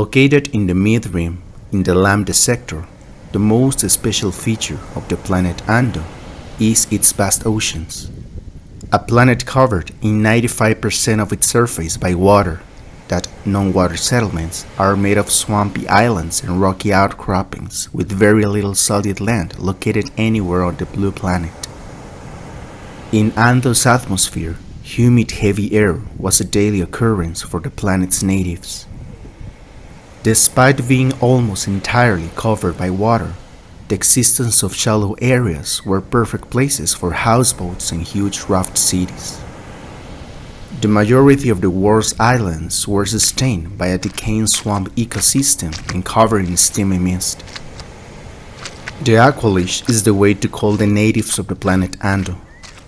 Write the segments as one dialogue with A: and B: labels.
A: Located in the mid-rim, in the Lambda sector, the most special feature of the planet Ando is its vast oceans. A planet covered in 95% of its surface by water, that non-water settlements are made of swampy islands and rocky outcroppings with very little solid land located anywhere on the blue planet. In Ando's atmosphere, humid heavy air was a daily occurrence for the planet's natives. Despite being almost entirely covered by water, the existence of shallow areas were perfect places for houseboats and huge raft cities. The majority of the world's islands were sustained by a decaying swamp ecosystem and covered in steamy mist. The Aqualish is the way to call the natives of the planet Ando.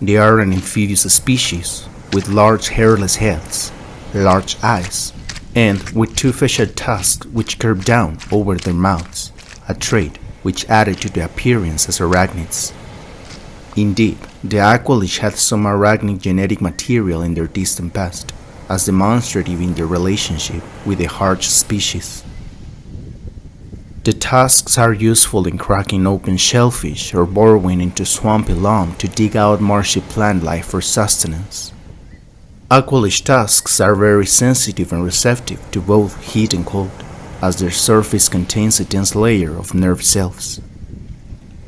A: They are an amphibious species with large hairless heads, large eyes, and with two facial tusks which curve down over their mouths, a trait which added to the appearance as arachnids. Indeed, the Aqualish had some arachnid genetic material in their distant past, as demonstrative in their relationship with the Harch species. The tusks are useful in cracking open shellfish or burrowing into swampy loam to dig out marshy plant life for sustenance. Aqualish tusks are very sensitive and receptive to both heat and cold, as their surface contains a dense layer of nerve cells.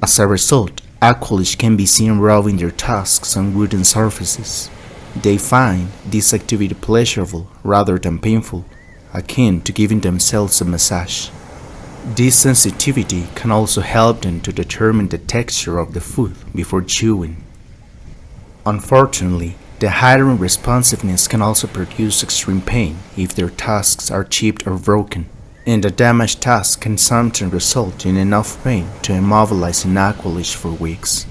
A: As a result, Aqualish can be seen rubbing their tusks on wooden surfaces. They find this activity pleasurable rather than painful, akin to giving themselves a massage. This sensitivity can also help them to determine the texture of the food before chewing. Unfortunately, the heightened responsiveness can also produce extreme pain if their tusks are chipped or broken, and a damaged tusk can sometimes result in enough pain to immobilize an Aqualish for weeks.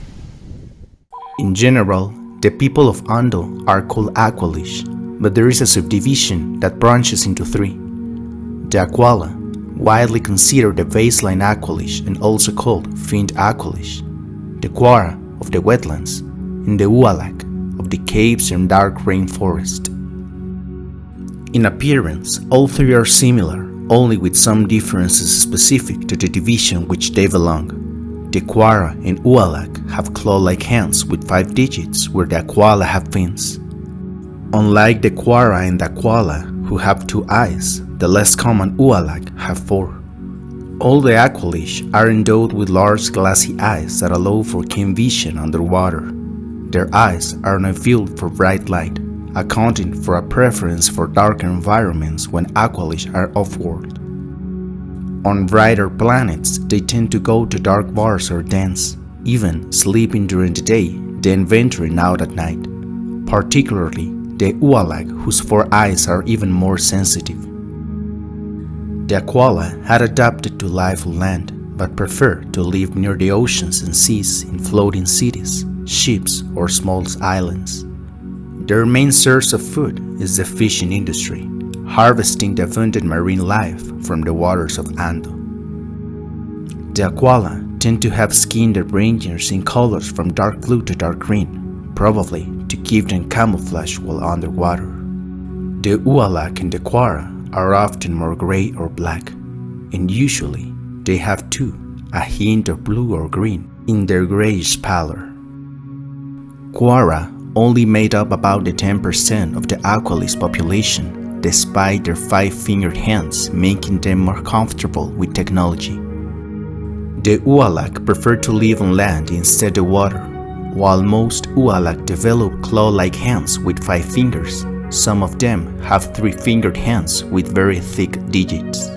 A: In general, the people of Ando are called Aqualish, but there is a subdivision that branches into three: the Aquala, widely considered the baseline Aqualish and also called finned Aqualish, the Quara of the wetlands, and the Ualaq of the caves and dark rainforest. In appearance, all three are similar, only with some differences specific to the division which they belong. The Quara and Ualaq have claw-like hands with 5 digits, where the Aquala have fins. Unlike the Quara and the Aquala, who have 2 eyes, the less common Ualaq have 4. All the Aqualish are endowed with large glassy eyes that allow for keen vision underwater. Their eyes are not filled for bright light, accounting for a preference for darker environments when Aqualish are off-world. On brighter planets, they tend to go to dark bars or dens, even sleeping during the day, then venturing out at night, particularly the Ualaq, whose 4 eyes are even more sensitive. The Aquala had adapted to life on land, but preferred to live near the oceans and seas in floating cities, ships, or small islands. Their main source of food is the fishing industry, harvesting the abundant marine life from the waters of Ando. The Aquala tend to have skin that ranges in colors from dark blue to dark green, probably to give them camouflage while underwater. The Ualaq and the Quara are often more gray or black, and usually they have too a hint of blue or green in their grayish pallor. Quara only made up about the 10% of the Aqualish population, despite their 5-fingered hands making them more comfortable with technology. The Ualaq prefer to live on land instead of water. While most Ualaq develop claw-like hands with 5 fingers, some of them have 3-fingered hands with very thick digits.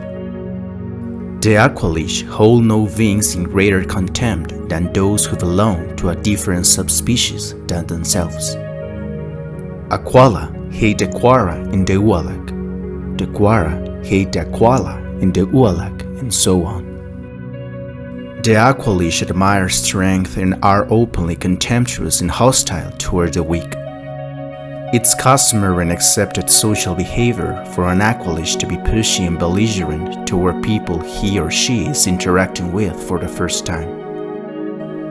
A: The Aqualish hold no wings in greater contempt than those who belong to a different subspecies than themselves. Aquala hate the Quara and the Ualaq. The Quara hate the Aquala and the Ualaq, and so on. The Aqualish admire strength and are openly contemptuous and hostile toward the weak. It's customary and accepted social behavior for an Aqualish to be pushy and belligerent toward people he or she is interacting with for the first time.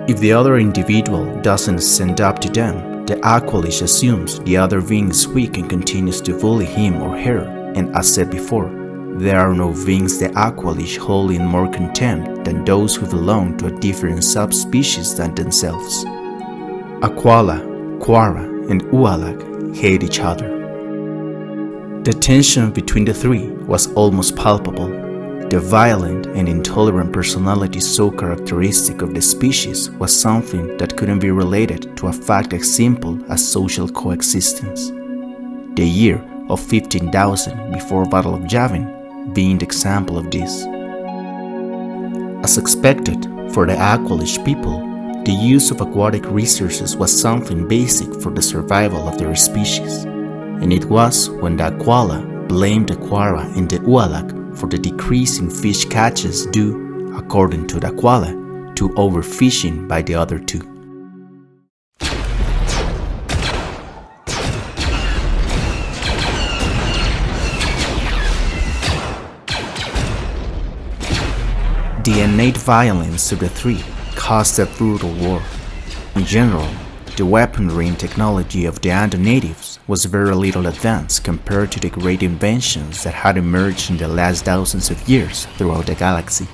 A: If the other individual doesn't stand up to them, the Aqualish assumes the other being is weak and continues to bully him or her, and as said before, There are no beings the Aqualish hold in more contempt than those who belong to a different subspecies than themselves. Aquala, Quara, and Ualaq hate each other. The tension between the three was almost palpable. The violent and intolerant personality so characteristic of the species was something that couldn't be related to a fact as simple as social coexistence. The year of 15,000 before Battle of Yavin being the example of this. As expected for the Aqualish people, the use of aquatic resources was something basic for the survival of their species, and it was when the Aquala blamed the Quara and the Ualaq for the decrease in fish catches due, according to the Aquala, to overfishing by the other two. The innate violence of the three caused a brutal war. In general, the weaponry and technology of the Ando natives was very little advanced compared to the great inventions that had emerged in the last thousands of years throughout the galaxy.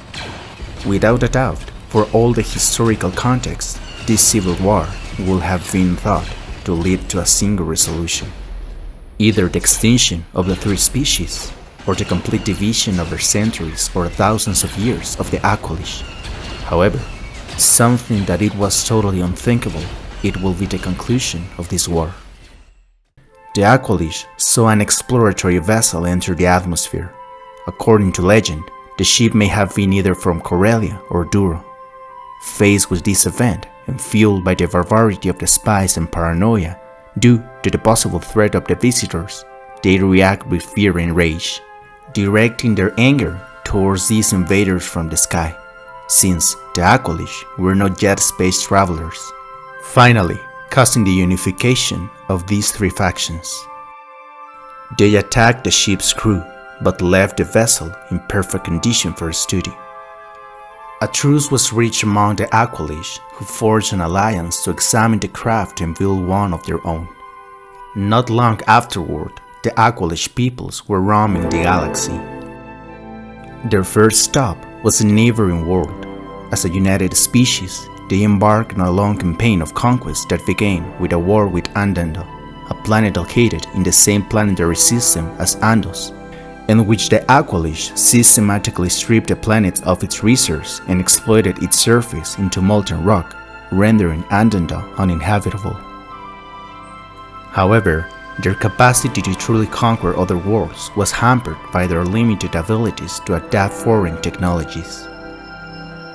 A: Without a doubt, for all the historical context, this civil war would have been thought to lead to a single resolution: either the extinction of the three species, or the complete division over centuries or thousands of years of the Aqualish. However, something that it was totally unthinkable, it will be the conclusion of this war. The Aqualish saw an exploratory vessel enter the atmosphere. According to legend, the ship may have been either from Corellia or Duro. Faced with this event and fueled by the barbarity of the spies and paranoia due to the possible threat of the visitors, they react with fear and rage, directing their anger towards these invaders from the sky, since the Aqualish were not yet space travelers, finally causing the unification of these three factions. They attacked the ship's crew, but left the vessel in perfect condition for study. A truce was reached among the Aqualish, who forged an alliance to examine the craft and build one of their own. Not long afterward, the Aqualish peoples were roaming the galaxy. Their first stop was a neighboring world. As a united species, they embarked on a long campaign of conquest that began with a war with Ando, a planet located in the same planetary system as Andos, in which the Aqualish systematically stripped the planet of its resources and exploited its surface into molten rock, rendering Ando uninhabitable. However, their capacity to truly conquer other worlds was hampered by their limited abilities to adapt foreign technologies.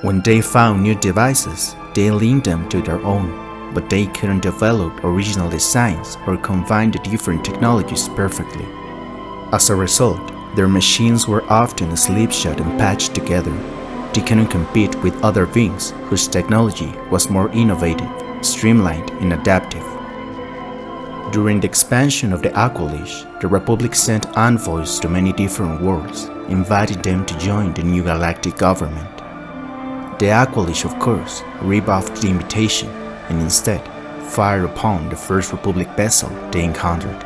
A: When they found new devices, they linked them to their own, but they couldn't develop original designs or combine the different technologies perfectly. As a result, their machines were often slipshod and patched together. They couldn't compete with other beings whose technology was more innovative, streamlined, and adaptive. During the expansion of the Aqualish, the Republic sent envoys to many different worlds, inviting them to join the new galactic government. The Aqualish, of course, rebuffed the invitation and instead fired upon the first Republic vessel they encountered.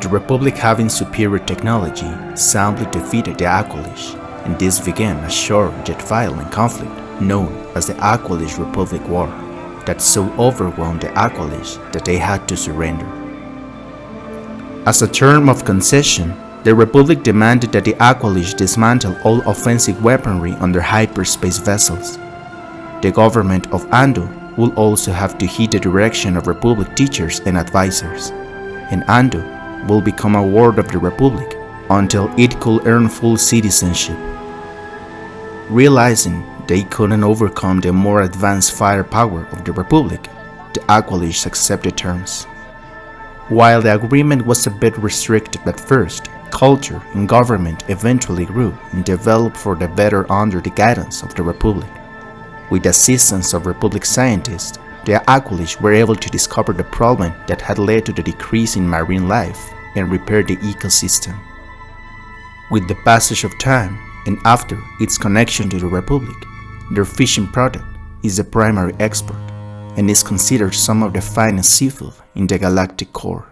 A: The Republic, having superior technology, soundly defeated the Aqualish, and this began a short yet violent conflict known as the Aqualish Republic War, that so overwhelmed the Aqualish that they had to surrender. As a term of concession, the Republic demanded that the Aqualish dismantle all offensive weaponry on their hyperspace vessels. The government of Ando will also have to heed the direction of Republic teachers and advisors, and Ando will become a ward of the Republic until it could earn full citizenship. Realizing they couldn't overcome the more advanced firepower of the Republic, the Aqualish accepted terms. While the agreement was a bit restrictive at first, culture and government eventually grew and developed for the better under the guidance of the Republic. With the assistance of Republic scientists, the Aqualish were able to discover the problem that had led to the decrease in marine life and repair the ecosystem. With the passage of time, and after its connection to the Republic, their fishing product is the primary export and is considered some of the finest seafood in the galactic core.